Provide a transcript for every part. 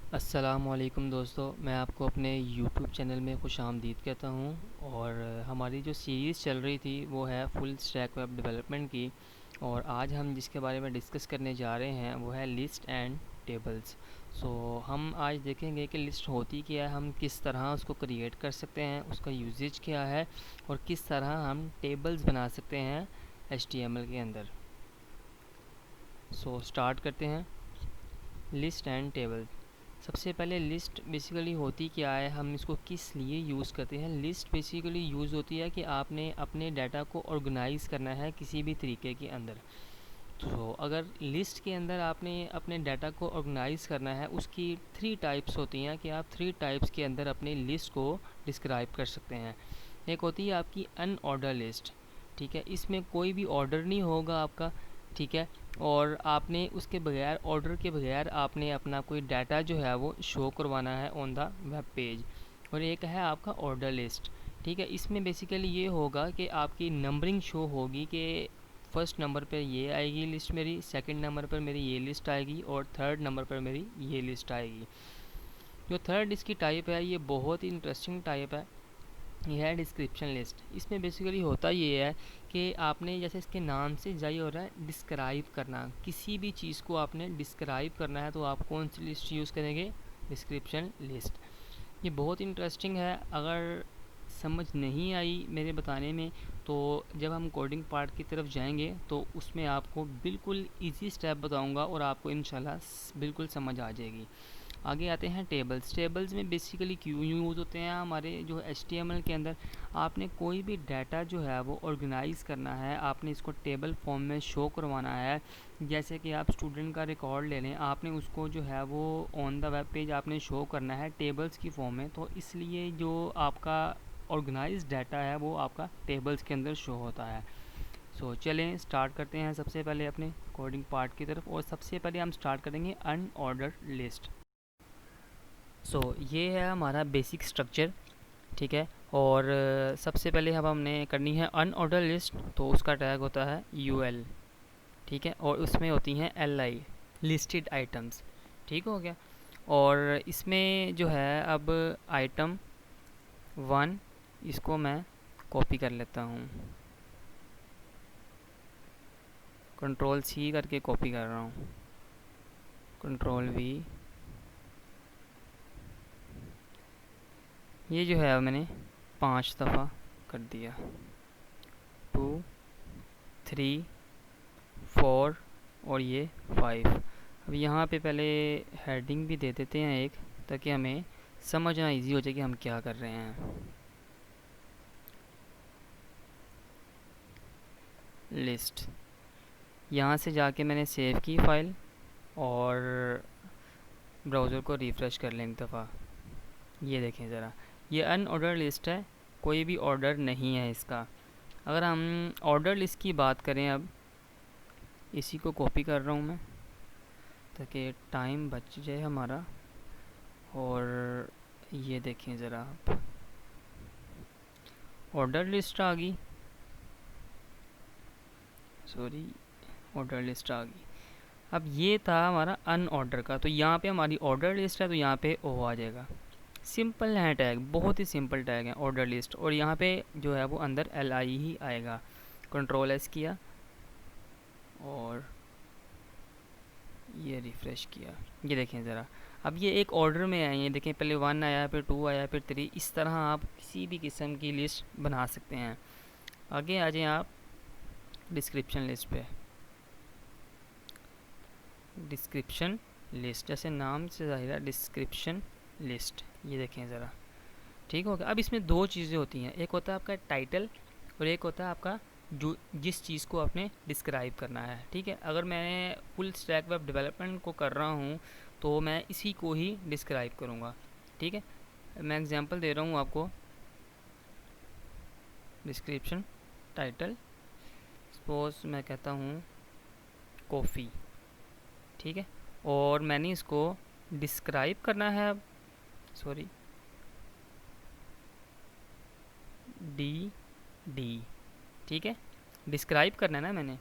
अस्सलामुअलैकुम दोस्तों, मैं आपको अपने YouTube चैनल में खुशामदीद कहता हूँ। और हमारी जो सीरीज़ चल रही थी वो है फुल स्टैक वेब डेवलपमेंट की। और आज हम जिसके बारे में डिस्कस करने जा रहे हैं वो है लिस्ट एंड टेबल्स। हम आज देखेंगे कि लिस्ट होती क्या है, हम किस तरह उसको क्रिएट कर सकते हैं, उसका यूजेज क्या है और किस तरह हम टेबल्स बना सकते हैं HTML के अंदर। स्टार्ट करते हैं। List and table. सबसे पहले लिस्ट बेसिकली होती क्या है, हम इसको किस लिए यूज़ करते हैं। लिस्ट बेसिकली यूज़ होती है कि आपने अपने डाटा को ऑर्गेनाइज़ करना है किसी भी तरीके के अंदर। तो अगर लिस्ट के अंदर आपने अपने डाटा को ऑर्गेनाइज़ करना है, उसकी 3 टाइप्स होती हैं कि आप 3 टाइप्स के अंदर अपनी लिस्ट को डिस्क्राइब कर सकते हैं। एक होती है आपकी अनऑर्डर लिस्ट, ठीक है, इसमें कोई भी ऑर्डर नहीं होगा आपका, ठीक है, और आपने उसके बगैर, ऑर्डर के बगैर आपने अपना कोई डाटा जो है वो शो करवाना है ऑन द वेब पेज। और एक है आपका ऑर्डर लिस्ट, ठीक है, इसमें बेसिकली ये होगा कि आपकी नंबरिंग शो होगी कि फर्स्ट नंबर पर ये आएगी लिस्ट मेरी, सेकंड नंबर पर मेरी ये लिस्ट आएगी और थर्ड नंबर पर मेरी ये लिस्ट आएगी। जो थर्ड इसकी टाइप है ये बहुत ही इंटरेस्टिंग टाइप है, ये है डिस्क्रिप्शन लिस्ट। इसमें बेसिकली होता ये है कि आपने, जैसे इसके नाम से जाहिर हो रहा है, डिस्क्राइब करना, किसी भी चीज़ को आपने डिस्क्राइब करना है तो आप कौन सी लिस्ट यूज़ करेंगे, डिस्क्रिप्शन लिस्ट। ये बहुत इंटरेस्टिंग है। अगर समझ नहीं आई मेरे बताने में तो जब हम कोडिंग पार्ट की तरफ जाएंगे तो उसमें आपको बिल्कुल इजी स्टेप बताऊंगा और आपको इंशाल्लाह बिल्कुल समझ आ जाएगी। आगे आते हैं टेबल्स। टेबल्स में बेसिकली क्यों यूज़ होते हैं हमारे जो HTML के अंदर। आपने कोई भी डाटा जो है वो ऑर्गेनाइज़ करना है, आपने इसको टेबल फॉर्म में शो करवाना है। जैसे कि आप स्टूडेंट का रिकॉर्ड ले लें, आपने उसको जो है वो ऑन द वेब पेज आपने शो करना है टेबल्स की फॉर्म में, तो इसलिए जो आपका ऑर्गेनाइज डाटा है वो आपका टेबल्स के अंदर शो होता है। चलें स्टार्ट करते हैं सबसे पहले अपने कोडिंग पार्ट की तरफ। और सबसे पहले हम स्टार्ट करेंगे अनऑर्डर लिस्ट। ये है हमारा बेसिक स्ट्रक्चर, ठीक है। और सबसे पहले अब हमने करनी है अनऑर्डर लिस्ट, तो उसका टैग होता है UL, ठीक है, और उसमें होती हैं LI, लिस्टेड आइटम्स, ठीक हो गया। और इसमें जो है अब आइटम 1, इसको मैं कॉपी कर लेता हूँ, Ctrl+C करके कॉपी कर रहा हूँ, Ctrl+V। ये जो है मैंने 5 दफ़ा कर दिया, 2, 3, 4 और ये 5। अब यहाँ पे पहले हेडिंग भी दे देते हैं एक, ताकि हमें समझना इजी हो जाए कि हम क्या कर रहे हैं। लिस्ट, यहाँ से जाके मैंने सेव की फ़ाइल और ब्राउज़र को रिफ़्रेश कर लें एक दफ़ा। ये देखें ज़रा, ये अनऑर्डर लिस्ट है, कोई भी ऑर्डर नहीं है इसका। अगर हम ऑर्डर लिस्ट की बात करें, अब इसी को कॉपी कर रहा हूँ मैं ताकि टाइम बच जाए हमारा। और ये देखें ज़रा, आप ऑर्डर लिस्ट आ गई, सॉरी, ऑर्डर लिस्ट आ गई। अब ये था हमारा अनऑर्डर का, तो यहाँ पे हमारी ऑर्डर लिस्ट है तो यहाँ पे ओ आ जाएगा। सिंपल है टैग, बहुत ही सिंपल टैग है ऑर्डर लिस्ट। और यहाँ पे जो है वो अंदर LI ही आएगा। Ctrl+S किया और ये रिफ़्रेश किया, ये देखें ज़रा, अब ये एक ऑर्डर में आए हैं, देखें पहले 1 आया, फिर 2 आया, फिर 3। इस तरह आप किसी भी किस्म की लिस्ट बना सकते हैं। आगे आ जाएँ आप डिस्क्रिप्शन लिस्ट पे। डिस्क्रिप्शन लिस्ट, जैसे नाम से ज़ाहिर है, डिस्क्रिप्शन लिस्ट, ये देखें ज़रा, ठीक हो गया। अब इसमें 2 चीज़ें होती हैं, एक होता है आपका टाइटल और एक होता है आपका जो जिस चीज़ को आपने डिस्क्राइब करना है, ठीक है। अगर मैं फुल स्टैक वेब डेवलपमेंट को कर रहा हूँ तो मैं इसी को ही डिस्क्राइब करूँगा, ठीक है। मैं एग्जांपल दे रहा हूँ आपको। डिस्क्रिप्शन टाइटल, सपोज मैं कहता हूँ कॉफ़ी, ठीक है, और मैंने इसको डिस्क्राइब करना है, सॉरी, डी, ठीक है, डिस्क्राइब करना है ना मैंने,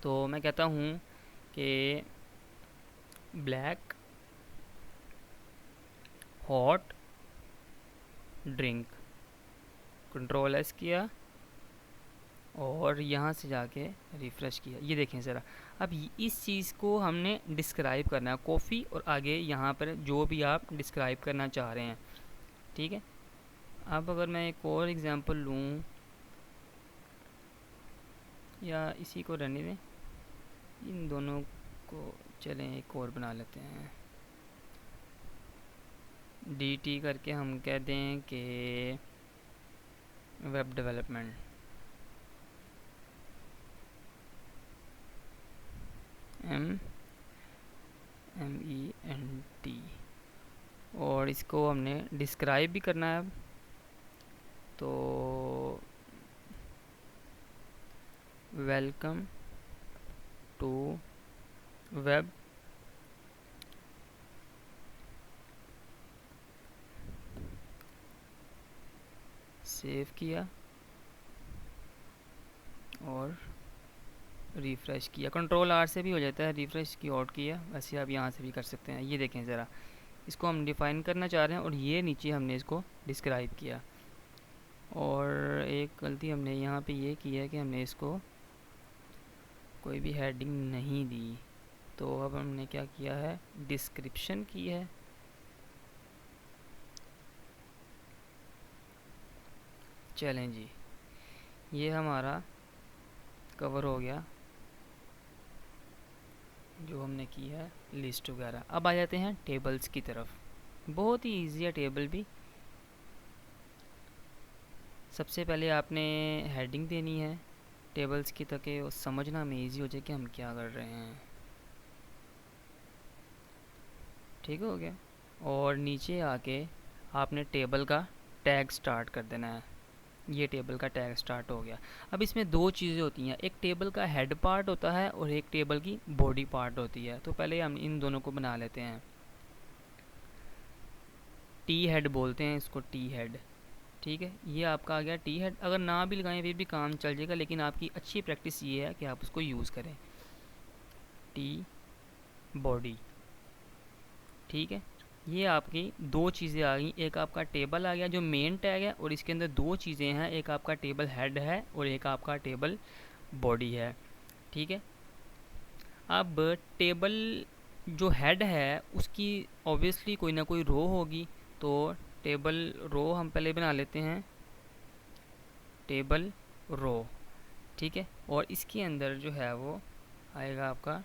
तो मैं कहता हूँ कि black hot drink, control S किया और यहाँ से जाके रिफ़्रेश किया। ये देखें ज़रा, अब इस चीज़ को हमने डिस्क्राइब करना है, कॉफ़ी और आगे यहाँ पर जो भी आप डिस्क्राइब करना चाह रहे हैं, ठीक है। अब अगर मैं एक और एग्ज़ाम्पल लूँ, या इसी को रहने दें, इन दोनों को चलें एक और बना लेते हैं, dt करके हम कह दें कि वेब डेवलपमेंट, MENT, और इसको हमने डिस्क्राइब भी करना है। अब तो वेलकम टू वेब सेव किया और रिफ़्रेश किया। कंट्रोल R से भी हो जाता है, रिफ़्रेश की आउट किया, वैसे आप यहाँ से भी कर सकते हैं। ये देखें ज़रा, इसको हम डिफ़ाइन करना चाह रहे हैं और ये नीचे हमने इसको डिस्क्राइब किया। और एक गलती हमने यहाँ पे ये की है कि हमने इसको कोई भी हेडिंग नहीं दी, तो अब हमने क्या किया है, डिस्क्रिप्शन की है। चलें जी, ये हमारा कवर हो गया जो हमने की है लिस्ट वगैरह। अब आ जाते हैं टेबल्स की तरफ। बहुत ही ईजी है टेबल भी। सबसे पहले आपने हेडिंग देनी है टेबल्स की, ताकि समझना में ईजी हो जाए कि हम क्या कर रहे हैं। ठीक हो गया। और नीचे आके आपने टेबल का टैग स्टार्ट कर देना है। ये टेबल का टैग स्टार्ट हो गया। अब इसमें दो चीज़ें होती हैं, एक टेबल का हेड पार्ट होता है और एक टेबल की बॉडी पार्ट होती है। तो पहले हम इन दोनों को बना लेते हैं। टी हेड बोलते हैं इसको, टी हेड, ठीक है। ये आपका आ गया टी हेड। अगर ना भी लगाएं फिर भी काम चल जाएगा, लेकिन आपकी अच्छी प्रैक्टिस ये है कि आप उसको यूज़ करें। टी बॉडी, ठीक है। ये आपकी दो चीज़ें आ गई, एक आपका टेबल आ गया जो मेन टैग है, और इसके अंदर दो चीज़ें हैं, एक आपका टेबल हेड है और एक आपका टेबल बॉडी है, ठीक है। अब टेबल जो हेड है उसकी ऑब्वियसली कोई ना कोई रो होगी, तो टेबल रो हम पहले बना लेते हैं, टेबल रो, ठीक है। और इसके अंदर जो है वो आएगा आपका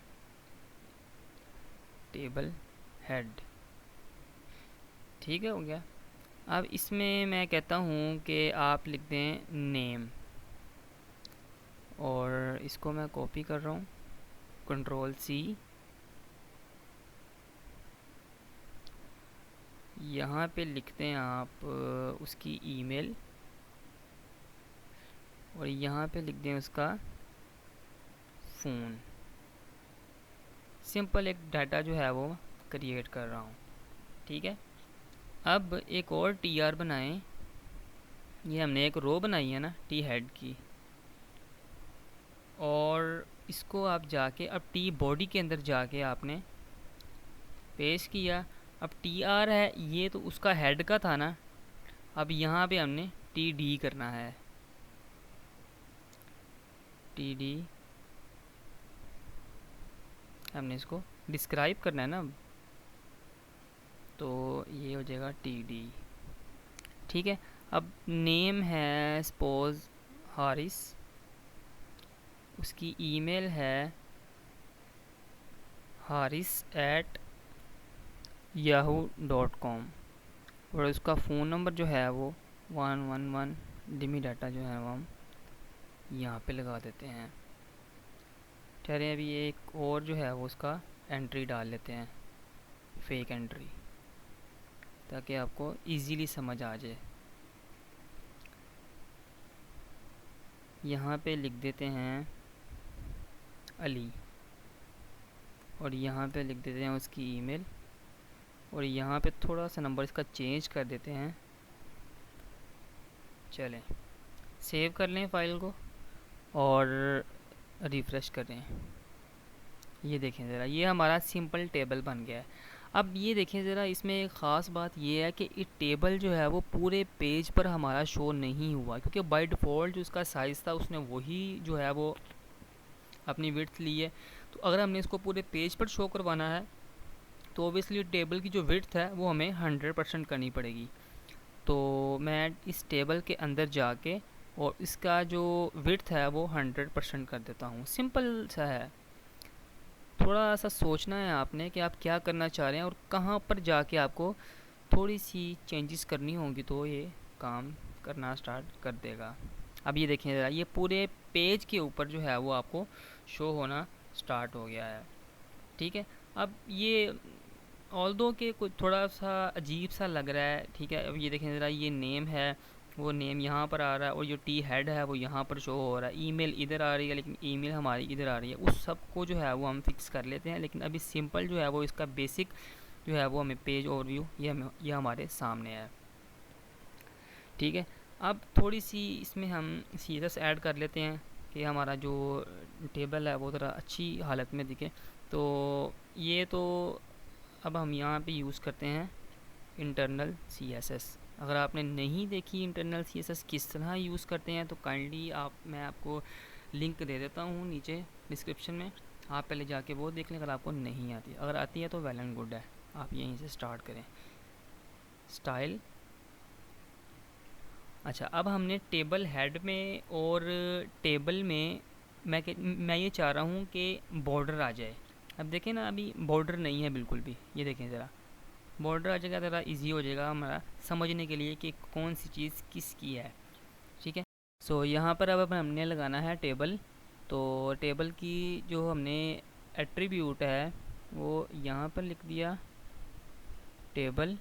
टेबल हेड, ठीक है, हो गया। अब इसमें मैं कहता हूँ कि आप लिख दें नेम, और इसको मैं कॉपी कर रहा हूँ, कंट्रोल C, यहाँ पे लिखते हैं आप उसकी ईमेल, और यहाँ पे लिख दें उसका फ़ोन। सिंपल एक डाटा जो है वो क्रिएट कर रहा हूँ, ठीक है। अब एक और TR बनाएं। ये हमने एक रो बनाई है ना टी हेड की, और इसको आप जाके अब टी बॉडी के अंदर जाके आपने पेस्ट किया। अब TR है, ये तो उसका हेड का था ना, अब यहाँ पे हमने TD करना है, TD हमने इसको डिस्क्राइब करना है ना, तो ये हो जाएगा TD, ठीक है। अब नेम है सपोज हारिस, उसकी ईमेल है haris@yahoo.com, और उसका फ़ोन नंबर जो है वो 111, डिमी डाटा जो है वो हम यहाँ पे लगा देते हैं। ठहरे, अभी एक और जो है वो उसका एंट्री डाल लेते हैं, फेक एंट्री, ताकि आपको इजीली समझ आ जाए। यहाँ पे लिख देते हैं अली, और यहाँ पे लिख देते हैं उसकी ईमेल, और यहाँ पे थोड़ा सा नंबर इसका चेंज कर देते हैं। चलें, सेव कर लें फ़ाइल को और रिफ़्रेश करें। ये देखें ज़रा, ये हमारा सिंपल टेबल बन गया है। अब ये देखें ज़रा, इसमें एक ख़ास बात ये है कि ये टेबल जो है वो पूरे पेज पर हमारा शो नहीं हुआ, क्योंकि बाय डिफ़ॉल्ट जो उसका साइज़ था उसने वही जो है वो अपनी विड्थ ली है। तो अगर हमने इसको पूरे पेज पर शो करवाना है तो ओबियसली टेबल की जो विड्थ है वो हमें 100% करनी पड़ेगी। तो मैं इस टेबल के अंदर जाके और इसका जो विड्थ है वो 100% कर देता हूँ। सिंपल सा है, थोड़ा सा सोचना है आपने कि आप क्या करना चाह रहे हैं और कहाँ पर जाके आपको थोड़ी सी चेंजेस करनी होंगी तो ये काम करना स्टार्ट कर देगा। अब ये देखें ज़रा, ये पूरे पेज के ऊपर जो है वो आपको शो होना स्टार्ट हो गया है। ठीक है, अब ये ऑल्दो के कुछ थोड़ा सा अजीब सा लग रहा है। ठीक है, अब ये देखें ज़रा, ये नेम है, वो नेम यहाँ पर आ रहा है और जो टी हेड है वो यहाँ पर शो हो रहा है। ईमेल इधर आ रही है लेकिन ईमेल हमारी इधर आ रही है। उस सब को जो है वो हम फिक्स कर लेते हैं, लेकिन अभी सिंपल जो है वो इसका बेसिक जो है वो हमें पेज ओवरव्यू ये हमारे सामने है। ठीक है, अब थोड़ी सी इसमें हम सीएसएस ऐड कर लेते हैं कि हमारा जो टेबल है वो ज़रा अच्छी हालत में दिखे। तो ये तो अब हम यहाँ पे यूज़ करते हैं इंटरनल सीएसएस। अगर आपने नहीं देखी इंटरनल सीएसएस किस तरह यूज़ करते हैं तो काइंडली मैं आपको लिंक दे देता हूँ नीचे डिस्क्रिप्शन में, आप पहले जाके वो देख लें। अगर आपको नहीं आती, अगर आती है तो वेल एंड गुड है, आप यहीं से स्टार्ट करें। स्टाइल, अच्छा, अब हमने टेबल हेड में और टेबल में मैं ये चाह रहा हूँ कि बॉर्डर आ जाए। अब देखें ना, अभी बॉर्डर नहीं है बिल्कुल भी। ये देखें ज़रा, बॉर्डर आ जाएगा, ज़रा इजी हो जाएगा हमारा समझने के लिए कि कौन सी चीज़ किसकी है। ठीक है, सो यहाँ पर अब हमने लगाना है टेबल। तो टेबल की जो हमने एट्रीब्यूट है वो यहाँ पर लिख दिया टेबल,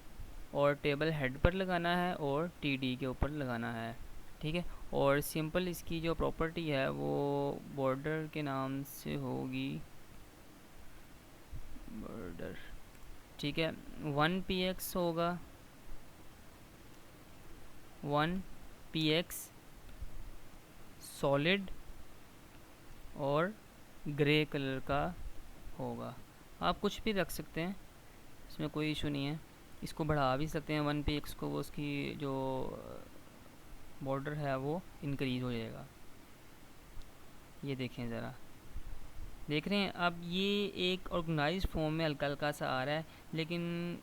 और टेबल हेड पर लगाना है और टीडी के ऊपर लगाना है। ठीक है, और सिंपल इसकी जो प्रॉपर्टी है वो बॉर्डर के नाम से होगी, बॉर्डर। ठीक है, 1px होगा, 1px सॉलिड और ग्रे कलर का होगा। आप कुछ भी रख सकते हैं, इसमें कोई इशू नहीं है। इसको बढ़ा भी सकते हैं 1px को, वो उसकी जो बॉर्डर है वो इंक्रीज़ हो जाएगा। ये देखें ज़रा, देख रहे हैं अब ये एक ऑर्गेनाइज्ड फॉर्म में हल्का हल्का सा आ रहा है, लेकिन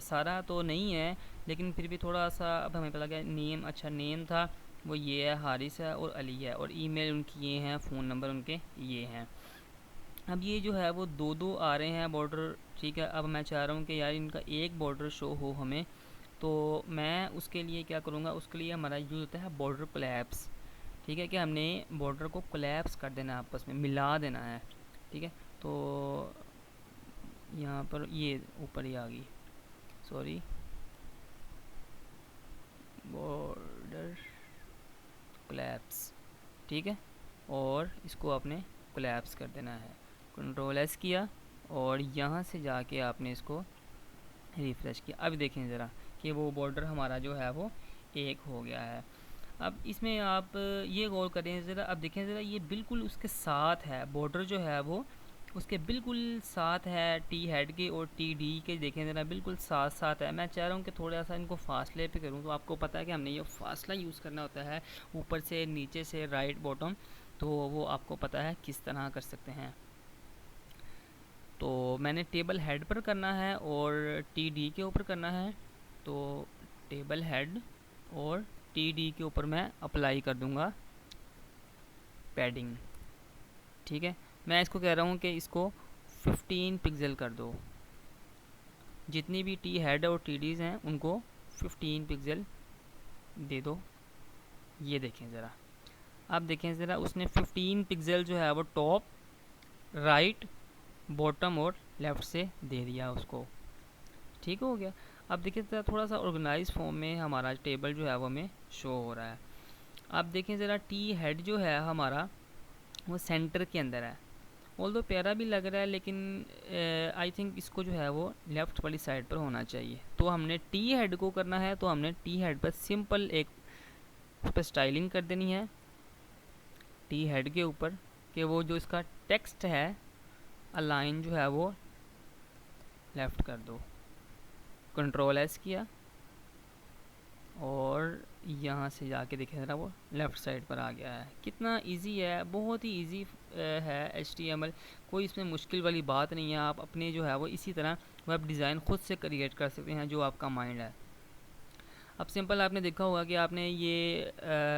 सारा तो नहीं है, लेकिन फिर भी थोड़ा सा अब हमें पता लगा। नेम, अच्छा नेम था वो ये है, हारिस है और अली है, और ईमेल उनकी ये हैं, फ़ोन नंबर उनके ये हैं। अब ये जो है वो दो दो आ रहे हैं बॉर्डर। ठीक है, अब मैं चाह रहा हूँ कि यार इनका एक बॉर्डर शो हो हमें, तो मैं उसके लिए क्या करूँगा, उसके लिए हमारा यूज़ होता है बॉर्डर कोलैप्स। ठीक है, कि हमने बॉर्डर को कोलैप्स कर देना है, आपस में मिला देना है। ठीक है, तो यहाँ पर ये ऊपर ही आ गई, सॉरी, बॉर्डर कोलैप्स। ठीक है, और इसको आपने कोलैप्स कर देना है। कंट्रोल एस किया और यहाँ से जाके आपने इसको रिफ़्रेश किया। अब देखें ज़रा कि वो बॉर्डर हमारा जो है वो एक हो गया है। अब इसमें आप ये गौर करें ज़रा, अब देखें ज़रा, ये बिल्कुल उसके साथ है, बॉर्डर जो है वो उसके बिल्कुल साथ है, टी हेड के और टी डी के देखें ज़रा बिल्कुल साथ साथ है। मैं चाह रहा हूँ कि थोड़ा सा इनको फासले पे करूँ, तो आपको पता है कि हमने ये फासला यूज़ करना होता है, ऊपर से नीचे से राइट बॉटम, तो वो आपको पता है किस तरह कर सकते हैं। तो मैंने टेबल हेड पर करना है और टी डी के ऊपर करना है, तो टेबल हेड और टी डी के ऊपर मैं अप्लाई कर दूंगा पैडिंग। ठीक है, मैं इसको कह रहा हूँ कि इसको 15 पिक्सल कर दो, जितनी भी टी हेड और टी डीज़ हैं उनको 15 पिक्सल दे दो। ये देखें ज़रा, आप देखें ज़रा, उसने 15 पिक्सल जो है वो टॉप, राइट, बॉटम और लेफ़्ट से दे दिया उसको। ठीक हो गया। अब देखिए ज़रा, थोड़ा सा ऑर्गेनाइज फॉर्म में हमारा टेबल जो है वो हमें शो हो रहा है। आप देखें ज़रा, टी हेड जो है हमारा वो सेंटर के अंदर है, ऑल्दो प्यारा भी लग रहा है, लेकिन आई थिंक इसको जो है वो लेफ़्ट वाली साइड पर होना चाहिए। तो हमने टी हेड को करना है, तो हमने टी हेड पर सिंपल एक उस पर स्टाइलिंग कर देनी है टी हेड के ऊपर, कि वो जो इसका टेक्स्ट है अलाइन जो है वो लेफ़्ट कर दो, कंट्रोल एस किया और यहाँ से जाके देखें ज़रा वो लेफ़्ट साइड पर आ गया है। कितना इजी है, बहुत ही इजी है HTML, कोई इसमें मुश्किल वाली बात नहीं है। आप अपने जो है वो इसी तरह वेब डिज़ाइन खुद से क्रिएट कर सकते हैं जो आपका माइंड है। अब सिंपल आपने देखा होगा कि आपने ये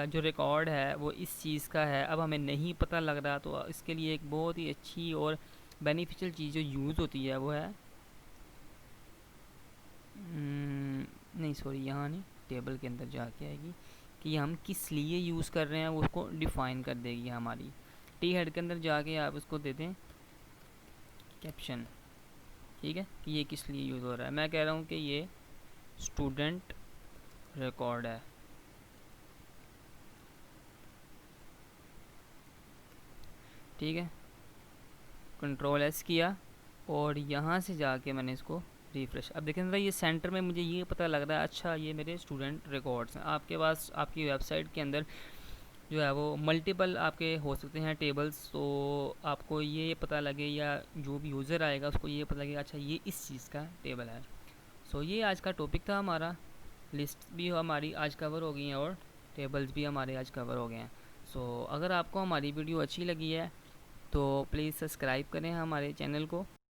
जो रिकॉर्ड है वो इस चीज़ का है, अब हमें नहीं पता लग रहा, तो इसके लिए एक बहुत ही अच्छी और बेनिफिशियल चीज़ जो यूज़ होती है वो है नहीं सॉरी यहाँ नहीं, टेबल के अंदर जाके आएगी कि हम किस लिए यूज़ कर रहे हैं वो उसको डिफ़ाइन कर देगी हमारी। टी हेड के अंदर जाके आप उसको दे दें कैप्शन, ठीक है, कि ये किस लिए यूज़ हो रहा है। मैं कह रहा हूँ कि ये स्टूडेंट रिकॉर्ड है, ठीक है, कंट्रोल एस किया और यहाँ से जाके मैंने इसको रिफ़्रेश। अब देखें ज़रा ये सेंटर में मुझे ये पता लग रहा है, अच्छा ये मेरे स्टूडेंट रिकॉर्ड्स हैं। आपके पास आपकी वेबसाइट के अंदर जो है वो मल्टीपल आपके हो सकते हैं टेबल्स, तो आपको ये पता लगे या जो भी यूज़र आएगा उसको ये पता लगे अच्छा ये इस चीज़ का टेबल है। सो ये आज का टॉपिक था हमारा, लिस्ट भी हमारी आज कवर हो गई हैं और टेबल्स भी हमारे आज कवर हो गए हैं। सो अगर आपको हमारी वीडियो अच्छी लगी है तो प्लीज़ सब्सक्राइब करें हमारे चैनल को।